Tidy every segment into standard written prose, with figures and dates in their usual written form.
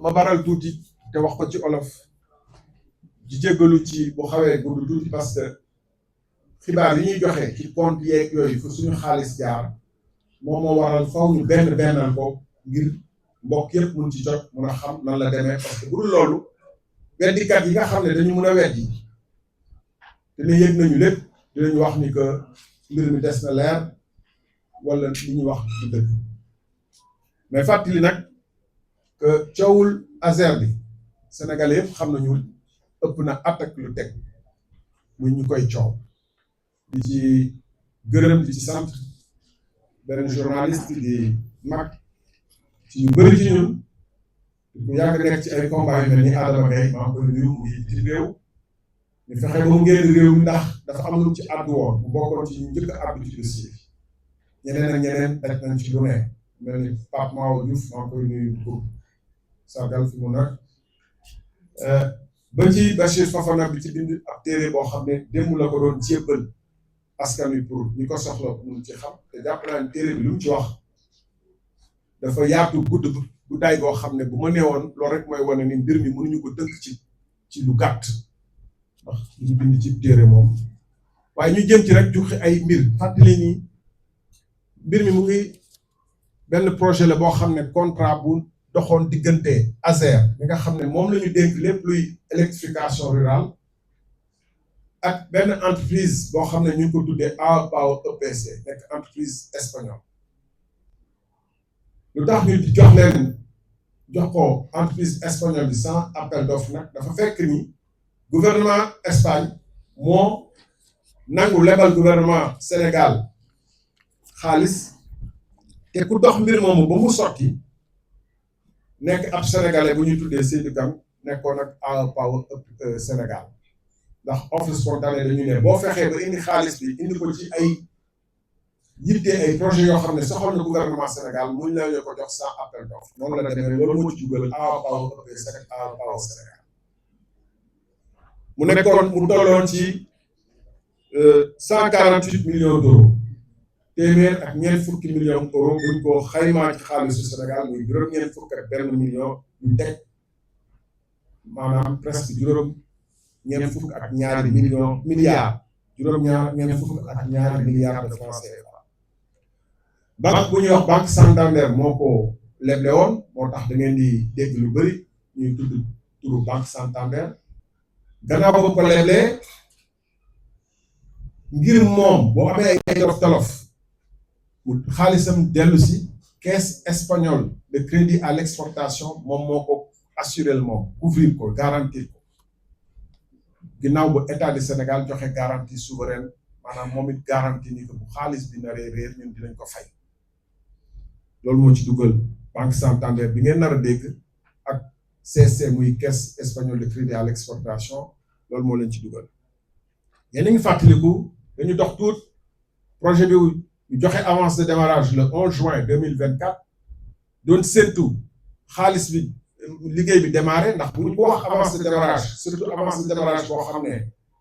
ma baral tuuti te wax ko ci olof di jéggalu ci bu xawee gudd tuuti parce que xibaar yi ñuy joxe ci compte yeeg yooyu fu suñu xaalis jaar moom moo waral faw ñu bennal ko ngir mbokk yëpp mun ci jot mun a xam nan la demee parce que bu dul loolu weddikat yi nga xam ne dañu mun a weddi te ne yëg nañu lépp dinañu wax ni que mbir mi des na leer wala li ñuy wax du dëgg mais fàttali nag que coowul Azer bi Sénégalais yëpp xam nañu ëpp na attaque lu teg muy ñu koy coow di ci gërëm di ci sant benn journaliste di mag ci ñu bëri ci ñun bu yàgg nekk ci ay combat yu mel ni Adama Gaye maa ngi koy nuyu mu ngi ci réew ñu fexe ba mu génn réew mi ndax dafa am lu mu ci àddu woon bu bokkoon ci ñu njëkk a àddu ci dossier bi ñeneen ak ñeneen daj nañ ci lu ne mel ni Pape Mahawa Diouf maa ngi koy nuyu pour sargal fi mu nag ba ci Bachir Fofana bi ci bind ab téere boo xam ne démb la ko doon jébbal askan wi pour ñi ko soxla mun ci xam te jàpp naa ne téere bi lu mu ci wax dafa yaatu guddaay goo xam ne bu ma neewoon loolu rek mooy wane ni mbir mi mënuñu ko tënk ci lu gàtt ndax ñu bind ci téere moom waaye ñu jëm ci rek juxi ay mbir fàttali ni mbir mi mu ngi benn projet la boo xam ne contrat bu doxoon diggante Azer mi nga xam ne moom la ñu dénk lépp luy électrification rurale ak benn entreprise boo xam ne ñu ngi ko tuddee AO Power EPC nekk entreprise espagnole lu tax ñu di jox ko entreprise espagnole bi sans appel d'offre nag dafa fekk ni gouvernement Espagne moo nangu lebal gouvernement Sénégal xaalis te ku dox mbir moomu ba mu sotti nekk ab sénégalais bu ñuy tuddee Seydou Kane nekkoon ak AO Power Sénégal ndax offre spontanée dañu ne boo fexee ba indi xaalis bi indi ko ci ay yitte ay projet yoo xam ne soxal na gouvernement Sénégal muñ la ñu ko jox sans appel d'offre noonu la demee loolu moo ci dugal AO Power Sénégal mu nekkoon mu tolloon ci 148 millions d'euros téeméer ak ñeent fukki millions d'euros buñ ko xaymaa ci xaalisu Sénégal muy juróom-ñeent fukk ak benn million ñu teg maanaam presque juróom-ñeent fukk ak ñaari milliards juróom-ñeent fukk ak ñaari milliards de francs CFA. banque bu ñuy wax banque Santander moo ko leble woon moo tax da ngeen di dégg lu bëri ñuy tudd turu banque Santander gannaaw ba ko leblee ngir moom boo amee ay tolof mu xaalisam dellu si caisse espagnole de crédit à l'exportation moom moo ko assuré moom couvrir ko garantir ko ginnaaw bu état du Sénégal joxe garantie souveraine maanaam moom it garantie ni que bu xaalis bi naree réer ñun dinañ ko fay loolu moo ci dugal banque Santander bi ngeen nar a dégg ak CC muy caisse espagnole de crédit à l'exportation loolu moo leen ci dugal yéen a ngi fàttaliku dañu dox tuut projet bi ñu joxe avance de démarrage le 11 juin 2024 doon séntu xaalis bi liggéey bi démarré ndax bu ñu ko wax avance de démarrage surtout avance de démarrage boo xam ne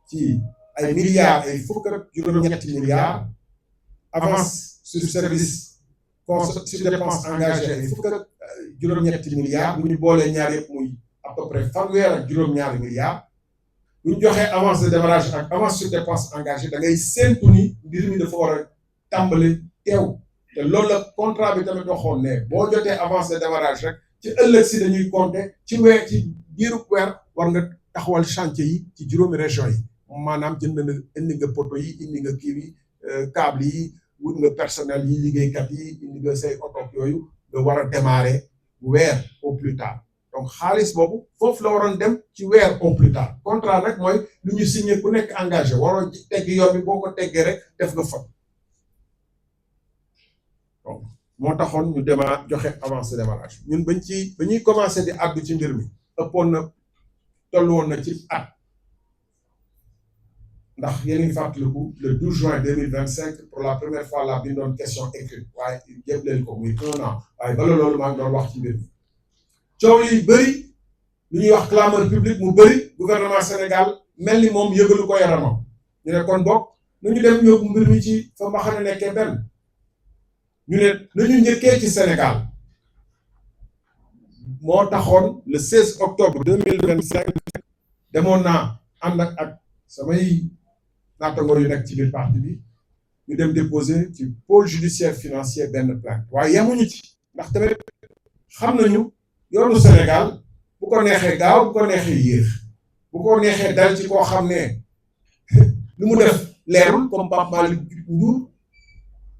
ci ay milliards ay fukk ak juróom-ñetti milliards avance sur service sur dépense engagée ay fukk ak juróom-ñetti milliards bu ñu boolee ñaar yëpp muy à peu près fanweer ak juróom-ñaari milliards bu ñu joxee avance de démarrage ak avance sur dépense engagée da ngay séntu ni mbir mi dafa war a tàmbali teew te loolu la contrat bi tamit waxoon ne boo jotee avance de démarrage rek ci ëllëg si dañuy compter ci diirub weer war nga taxawal chantier yi ci juróomi région yi maanaam jënd na indi nga poto yi indi nga kii bi câble yi wut nga personnel yi liggéeykat yi indi nga say oto yooyu nga war a démarrer weer au plus tard donc xaalis boobu foofu la waroon dem ci weer au plus tard contrat nag mooy lu ñu signé ku nekk engagé waroo tegg yoon bi boo ko teggee rek def nga fa donc moo taxoon ñu joxe avance de démarrage ñun ba ñuy commencé di àddu ci mbir mi ëppoon na tollu woon na ci at ndax yéen a ngi fàttaliku le 12 juin 2025 pour la première fois la bindoon question écrite waaye jëpp leen ko muy 1 an waaye bala loolu maa ngi doon wax ci mbir mi coow yi bëri lu ñuy wax clameur publique mu bëri gouvernement Sénégal mel ni moom yëgalu ko yaramam ñu ne kon bokk nañu dem yóbbu mbir mi ci fa mbaxane nekkee benn ñu ne nañu njëkkee ci Sénégal moo taxoon le 16 octobre 2025 demoon naa ànd ak samay naatangoo yu nekk ci biir parti bi ñu dem déposer ci pôle judiciaire financier benn plainte waaye yemuñu ci ndax tamit xam nañu yoonu Sénégal bu ko neexee gaaw bu ko neexee yéex bu ko neexee dal ci koo xam ne lu mu def leerul comme Pape Malick Ndour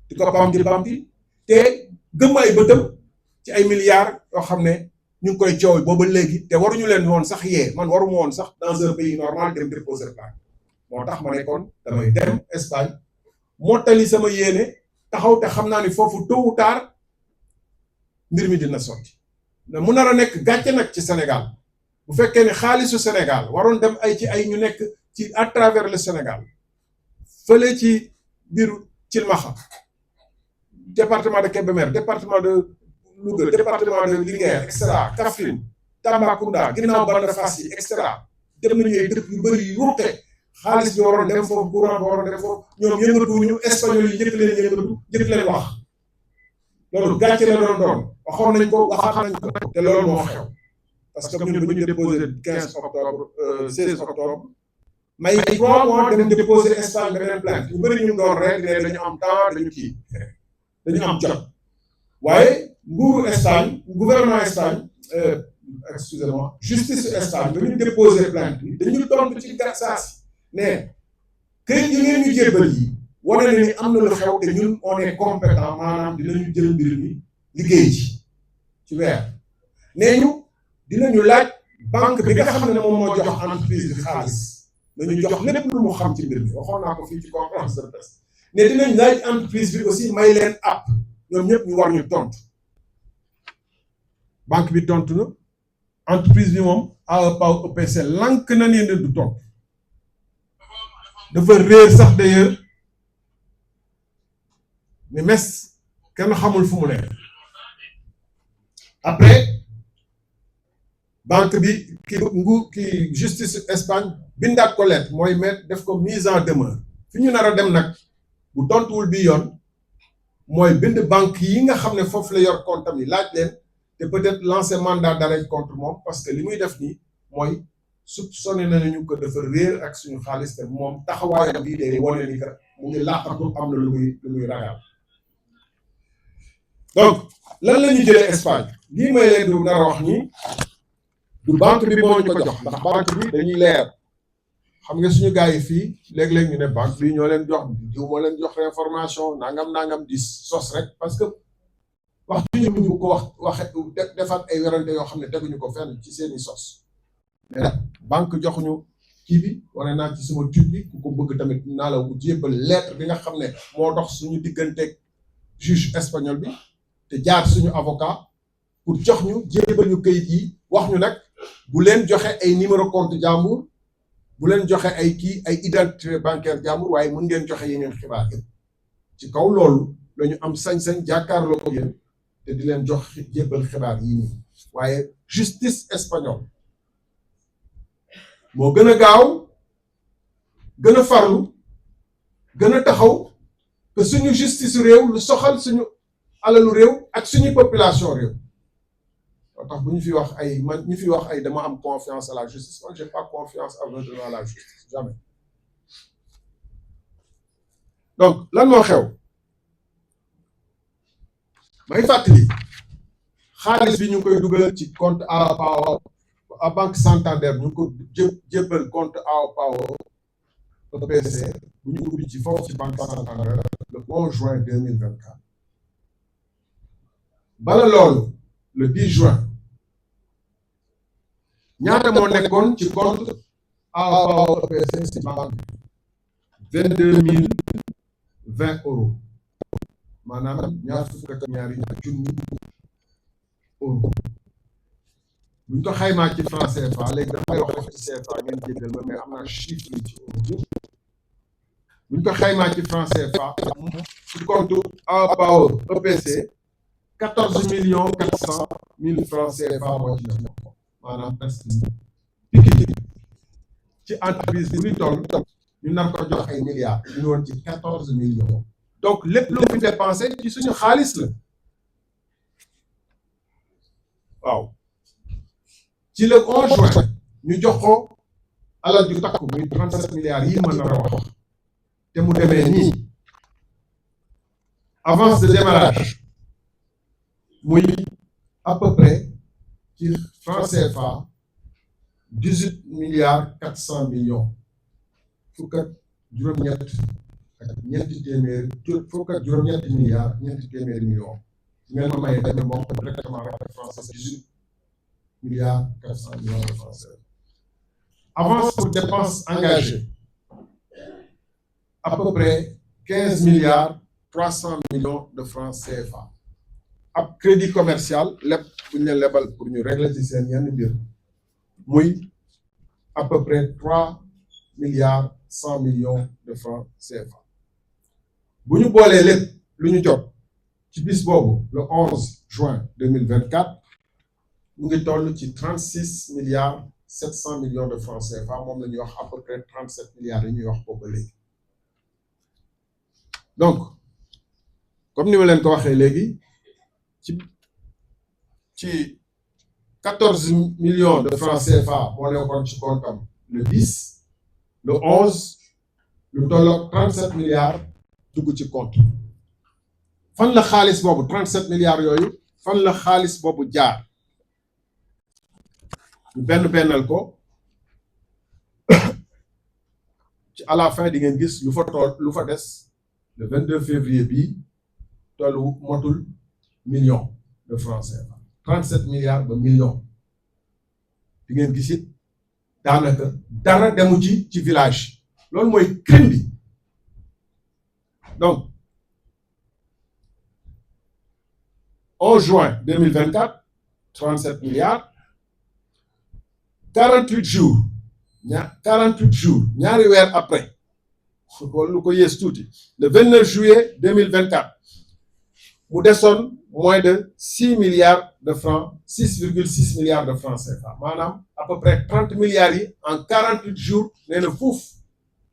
di ko pamti te gëm ay bëtam ci ay milliards yoo xam ne ñu ngi koy coow booba léegi te waruñu leen woon sax yee man waruma woon sax dans un pays normal dem déposer plainte moo tax ma ne kon damay dem Espagne mottali sama yéene taxaw te xam naa ni foofu tôt ou tard mbir mi dina sotti mu nar a nekk gàcce nag ci Sénégal bu fekkee ne xaalisu Sénégal waroon dem ay ñu nekk ci à travers le Sénégal fële ci biiru Cilmaxa département de Kébémer département de Louga département de Linguère et cetera Kaffrine Tambacounda ginnaaw Banda Fass yi et cetera dem nañu ay dëkk yu bëri yu wuute xaalis bi waroon dem foofu courant bi waroon dem foofu ñoom yëngatuwuñu espagnol yi njëkk leen yëngatu njëkk leen wax loolu gàcce la doon waxoon nañ ko waxaat nañ ko te loolu moo xew parce que ñun bu ñu déposé 15 octobre 16 octobre may 3 mois dem déposé Espagne beneen plainte ñu bëri ñu doon rek ne dañu am temps dañu am jot waaye nguuru Espagne gouvernement Espagne excusez-moi justice Espagne ba ñu déposé plainte bi dañu tontu ci saasi ne këyit yi ngeen ñu jébbal yi wane na ni am na lu xew te ñun on est compétent maanaam dinañu jël mbir mi liggéey ci weer nee ñu dinañu laaj banque bi nga xam ne moom moo jox entreprise bi xaalis nañu jox lépp lu mu xam ci mbir mi waxoon naa ko fii ci conférence de presse ne dinañ laaj entreprise bi aussi may leen app ñoom ñëpp ñu war ñu tontu banque bi tontu na entreprise bi moom AEPAO EPC lank na ni ne du tontu dafa réer sax d'ailleurs ne mes kenn xamul fu mu ne après banque bi ki justice Espagne bindaat ko lettre mooy mettre def ko mise en demeure fi ñu nar a dem nag bu tontuwul bi yoon mooy bind banque yi nga xam ne foofu la yor compte am yi laaj leen te peut-être lancer mandat d'arrêt contre moom parce que li muy def nii mooy soupçonné nañu ko dafa réer ak suñu xaalis te moom taxawaayam bii day wane ni que mu ngi làqatu am na lu muy ragal donc lan la ñu jëlee Espagne lii may leen du nar a wax nii du banque bi moo ñu ko jox ndax banque bi dañuy leer xam nga suñu gars yi fii léeg-léeg ñu ne banque bi ñoo leen jox diw moo leen jox information nangam di sos rek parce que wax ñu ñu ko waxe defaat ay werante yoo xam ne teguñu ko fenn ci seeni sos mais nag banque joxuñu kii bi wane naa ci sama tube bi ku ko bëgg tamit naa la bu jébbal lettre bi nga xam ne moo dox suñu digganteeg juge espagnol bi te jaar suñu avocat pour jox ñu jébbal ñu kayit yi wax ñu nag bu leen joxe ay numéro compte jàmbur bu leen joxe ay identité bancaire jàmbur waaye mun ngeen joxe yeneen xibaar yëpp ci kaw loolu la ñu am sañ-sañ jàkkaarloo ko yéen te di leen jox jébbal xibaar yi nii waaye justice espagnole moo gën a gaaw gën a farlu gën a taxaw que suñu justice réew lu soxal suñu alalu réew ak suñu population réew moo tax bu ñu fi wax ñu fi wax ay dama am confiance à la justice moi j'ai pas confiance aveuglément à la justice jamais donc lan moo xew may fàttali xaalis bi ñu ngi koy dugal ci compte AEPAO à Banque Santander ñu ngi ko jébbal compte AEPAO EPC bu ñu ubbi ci foofu ci Banque Santander le 11 juin 2024 bala loolu le 10 juin ñaata moo nekkoon ci compte AEPAO EPC ci banque bi 22 020 € maanaam ñaar fukk ak ñaari junni euro bu ñu ko xaymaa ci franc CFA léegi damay wax ci CFA ngeen jéggal ma mais am naa chiffre yi ci euro bu ñu ko xaymaa ci franc CFA ci compte AEPAO EPC 14 400 000 francs CFA moo ci nekk maanaam presque piquet ci entreprise bu ñu toll ñu nar ko jox ay milliards ñu woon ci 14 millions donc lépp lu fi dépensé ci suñu xaalis la waaw ci le 11 juin ñu jox ko alal ju takku muy 37 milliards yi ma nar a wax te mu demee nii avance de démarrage muy à peu près ci franc CFA 18 milliards 400 millions fukk ak juróom-ñett ak ñeenti téeméer fukk ak juróom-ñetti milliards ñeenti téeméeri millions ngeen ma maye demee moom ko directement avec français 18 milliards 400 millions de francs CFA. Avance pour dépenses engagées à peu près 15 milliards 300 millions de francs CFA. Ab crédit commercial lépp bu ñu leen lebal pour ñu régler ci seen yenn mbir muy à peu près 3 milliards 100 millions de francs CFA. bu ñu boolee lépp lu ñu jot ci bis boobu le 11 juin 2024 mu ngi toll ci 36 milliards 700 millions de francs CFA moom la ñuy wax à peu près 37 milliards yi ñuy wax boobu ba léegi. donc comme ni ma leen ko waxee léegi ci 14 millions de francs CFA moo nekkoon ci compte am le 10 le 11 lu tolloog 37 milliards dugg ci compte fan la xaalis boobu 37 milliards yooyu fan la xaalis boobu jaar ñu bennal ko ci à la fin di ngeen gis lu fa des le 22 février bii tollu motul million de francs CFA 37 milliards de millions di ngeen gis it daanaka dara demu ci village loolu mooy crime bi donc 11 juin 2024 37 milliards 48 jours ñaari weer après wala lu ko yées tuuti le 29 juillet 2024 mu desoon moins de 6 milliards de francs 6,6 milliards de francs CFA maanaam à peu près 30 milliards yi en 48 jours nee na fuuf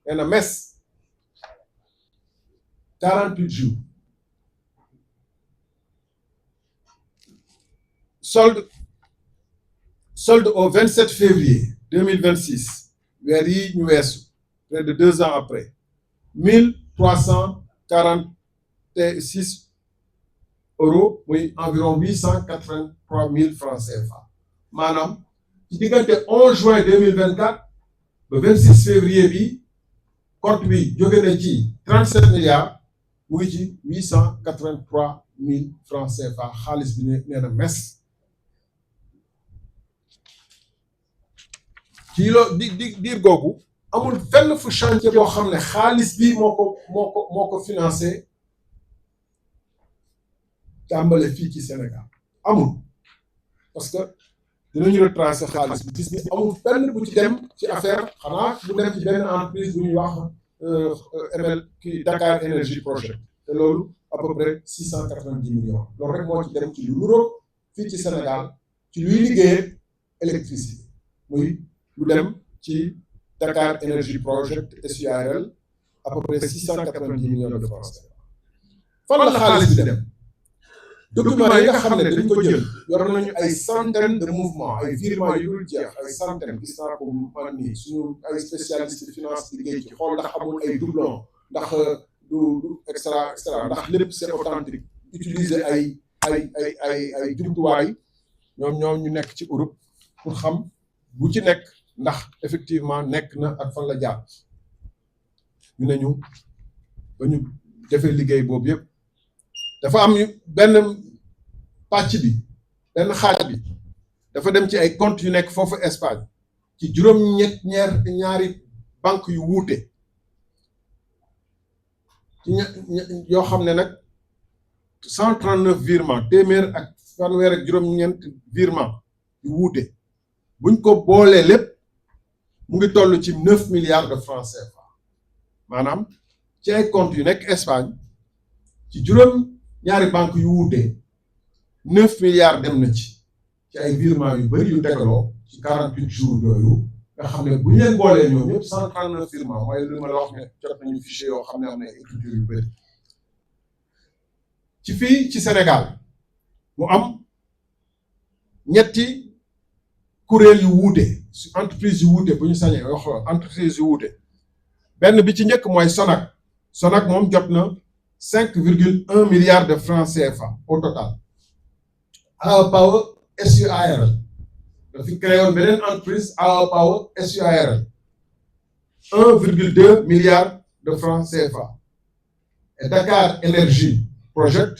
nee na mes 48 jours solde au 27 février 2026 weer yi ñu weesu près de 2 ans après 1346 euros muy environ 883 000 francs CFA maanaam ci diggante 11 juin 2024 ba 26 février bi compte bi jóge na ci 37 milliards mu ngi ci 883 000 francs CFA xaalis bi nee na mes ci diir googu amul fenn fu chantier boo xam ne xaalis bi moo ko financé tàmbale fii ci Sénégal amul parce que dinañu retracer xaalis bi gis ni amul fenn bu ci dem ci affaire xanaa bu dem ci benn entreprise bu ñuy wax Dakar Energy Project te loolu à peu près 690 millions loolu rek moo ci dem ci lu nuróo fii ci Sénégal ci luy liggéeyee électricité muy lu dem ci Dakar Energy Project SUARL à peu près 690 millions de francs CFA fan la xaalis bi dem documents yi nga xam ne dañ ko jël yor nañu ay centaines de mouvements ay virements yu dul jeex ay centaines gis naa ko man nii suñu ay spécialistes de finance liggéey ci xool ndax amul ay doublons ndax du extra ndax lépp c'est authentique utiliser ay jumtuwaay ñoom ñu nekk ci Europe pour xam bu ci nekk ndax effectivement nekk na ak fan la jaar ñu ne ñu ba ñu defee liggéey boobu yëpp dafa am benn pàcc bi benn xaaj bi dafa dem ci ay comptes yu nekk foofu Espagne ci ñaari banque yu wuute ci yoo xam ne nag 139 virements téeméer ak fanweer ak juróom-ñeent virements yu wuute buñ ko boolee lépp mu ngi toll ci 9 milliards de francs CFA maanaam ci ay comptes yu nekk Espagne ci ñaari banque yu wuute 9 milliards dem na ci ay virements yu bëri yu tegaloo ci 48 jours yooyu nga xam ne bu ñu leen boolee ñoom ñëpp 139 virements mooy li ma la wax ne jot nañu fichier yoo xam ne am na ay écriture yu bëri ci fii ci Sénégal mu am ñetti kuréel yu wuute entreprise yu wuute bu ñu sañee wax entreprise yu wuute benn bi ci njëkk mooy Sonac. Sonac moom jot na 5,1 milliards de francs CFA au total. AO Power SUARL dafa créé woon beneen entreprise AO Power SUARL 1,2 milliard de francs CFA. Et Dakar Energy Project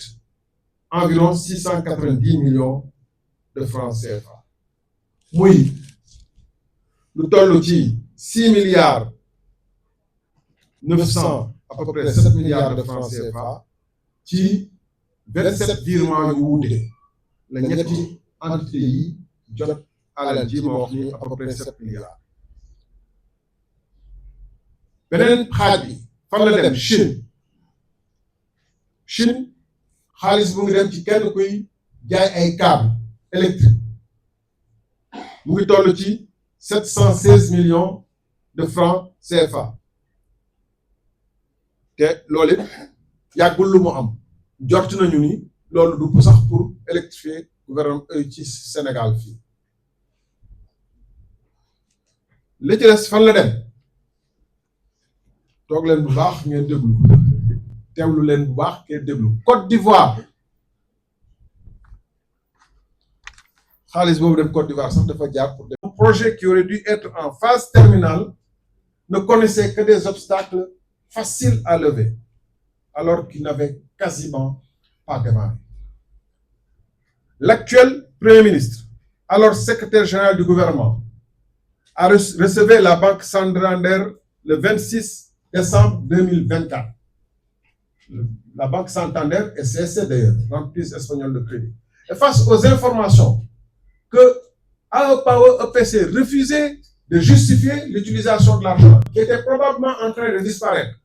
environ 690 millions de francs CFA. muy lu toll ci 6 milliards 900 à peu près 7 milliards de francs CFA ci 27 virements yu wuute la ñetti entité yi jot alal ji ma wax ni à peu près 7 milliards. beneen xaaj bi fan la dem Chine xaalis bu ngi dem ci kenn kuy jaay ay câble électrique mu ngi toll ci 716 millions de francs CFA te loolu it yàggul lu mu am jort nañu ni loolu du sax pour électrifier gouvernement ci Sénégal fii li ci des fan la dem toog leen bu baax ngeen déglu teewlu leen bu baax ngeen déglu Côte d'Ivoire xaalis boobu dem Côte d'Ivoire sax dafa jaar pour un projet qui aurait dû être en phase terminale ne connaissait que des obstacles faciles à lever alors qu'il n'avait quasiment pas démarré. L'actuel Premier ministre, alors secrétaire général du gouvernement, a recevé la Banque Santander le 26 décembre 2024. La Banque Santander et CSC d'ailleurs, l'entreprise espagnole de crédit. Et face aux informations que AO Power EPC refusait de justifier l'utilisation de l'argent qui était probablement en train de disparaître,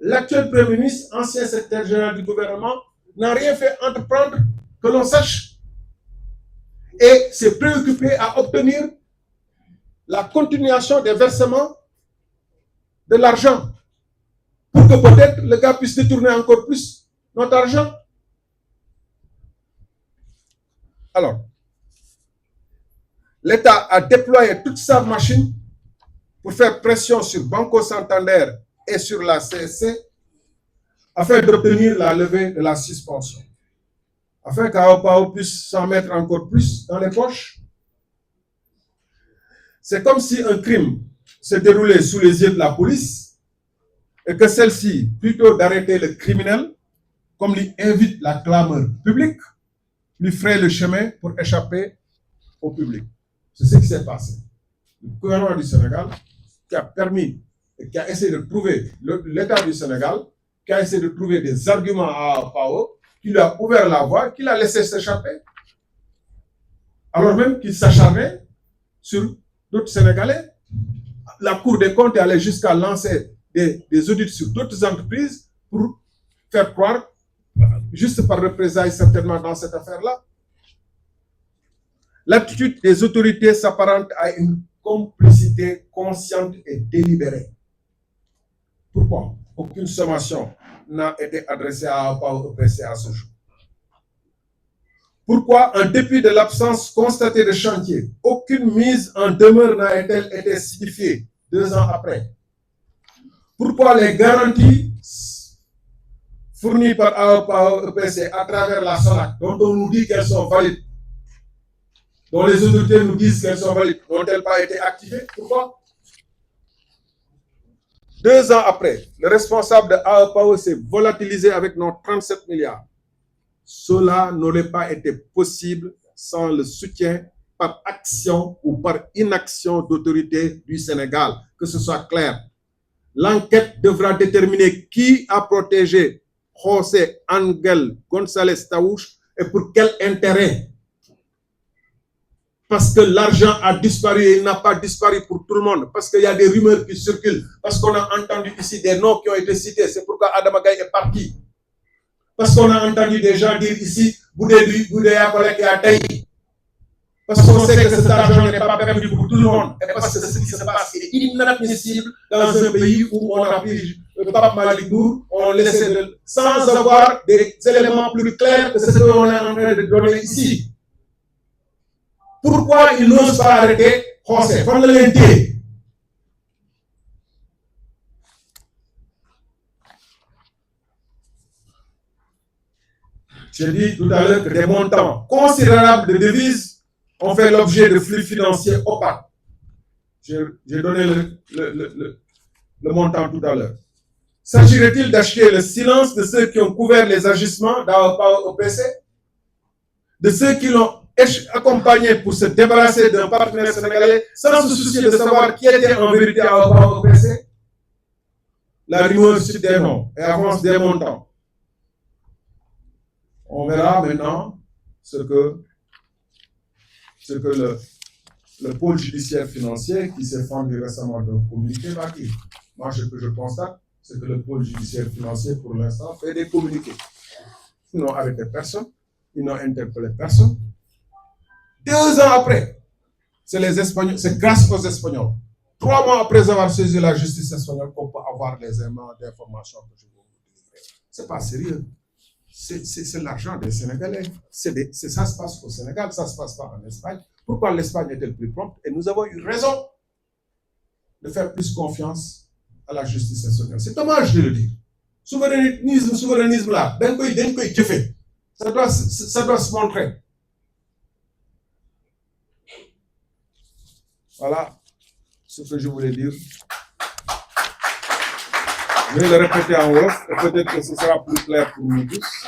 l'actuel Premier ministre, ancien secrétaire général du gouvernement, n'a rien fait entreprendre que l'on sache et s'est préoccupé à obtenir la continuation des versements de l'argent pour que peut-être le gars puisse détourner encore plus notre argent. Alors, l'État a déployé toute sa machine pour faire pression sur Banco Santander et sur la CSC afin d'obtenir la levée de la suspension, afin qu'AO Power puisse s'en mettre encore plus dans les poches. C'est comme si un crime se déroulait sous les yeux de la police et que celle-ci, plutôt d'arrêter le criminel, comme lui invite la clameur publique, lui fraye le chemin pour échapper au public. C'est ce qui s'est passé. Le gouvernement du Sénégal qui a permis et qui a essayé de trouver, l'État du Sénégal qui a essayé de trouver des arguments à Power, qui lui a ouvert la voie, qui l'a laissé s'échapper, alors même qu'il s'acharnait sur d'autres Sénégalais. La Cour des comptes est allée jusqu'à lancer des audits sur d'autres entreprises pour faire croire, juste par représailles certainement dans cette affaire-là. L'attitude des autorités s'apparente à une complicité consciente et délibérée. Pourquoi aucune sommation n'a été adressée à AO EPC à ce jour? Pourquoi, en dépit de l'absence constatée de chantier, aucune mise en demeure n'a-t-elle été signifiée 2 ans après? Pourquoi les garanties fournies par AO EPC à travers la SONAC, dont on nous dit qu'elles sont valides, dont les autorités nous disent qu'elles sont valides, n'ont-elles pas été activées? Pourquoi? 2 ans après, le responsable de AO Power s'est volatilisé avec nos 37 milliards. Cela n'aurait pas été possible sans le soutien par action ou par inaction d'autorités du Sénégal, que ce soit clair. L'enquête devra déterminer qui a protégé José Ángel González Taúch et pour quel intérêt. Parce que l'argent a disparu et il n'a pas disparu pour tout le monde. Parce qu'il y a des rumeurs qui circulent. Parce qu'on a entendu ici des noms qui ont été cités. C'est pourquoi Adama Gaye est parti. Parce qu'on a entendu des gens dire ici, Boudéa Taï. Parce qu'on sait que cet argent n'est pas perdu pour tout le monde. Et parce que ce qui se passe est inadmissible dans un pays où on a pris le pape Malick Ndour, on laissait sans avoir des éléments plus clairs que ce qu'on est en train de donner ici. Pourquoi ils n'osent pas arrêter José? Fan la leen téye. J'ai dit tout à l'heure que des montants considérables de devises ont fait l'objet de flux financiers opaques. J'ai donné le montant tout à l'heure. S'agirait-il d'acheter le silence de ceux qui ont couvert les agissements d'AOPA OPC, de ceux qui l'ont accompagné pour se débarrasser d'un partenaire sénégalais sans se soucier de savoir qui était en vérité AOPA OPC? La rumeur cite des noms et avance des montants. On verra maintenant ce que le pôle judiciaire financier qui s'est fendu récemment d'un communiqué va dire. Moi, ce que je constate, c'est que le pôle judiciaire financier, pour l'instant, fait des communiqués. Ils n'ont arrêté personne, ils n'ont interpellé personne. 2 ans après, c'est les Espagnols, c'est grâce aux Espagnols. 3 mois après avoir saisi la justice espagnole qu'on peut avoir les éléments d'information que je vais vous délivrer. C'est pas sérieux. C'est l'argent des Sénégalais. Ça se passe au Sénégal, ça ne se passe pas en Espagne. Pourquoi l'Espagne est-elle plus prompte? Et nous avons eu raison de faire plus confiance à la justice espagnole. C'est dommage de le dire. Souverainisme là, ça doit se montrer. Voilà ce que je voulais dire. Je vais le répéter en wolof et peut-être que ce sera plus clair pour nous tous.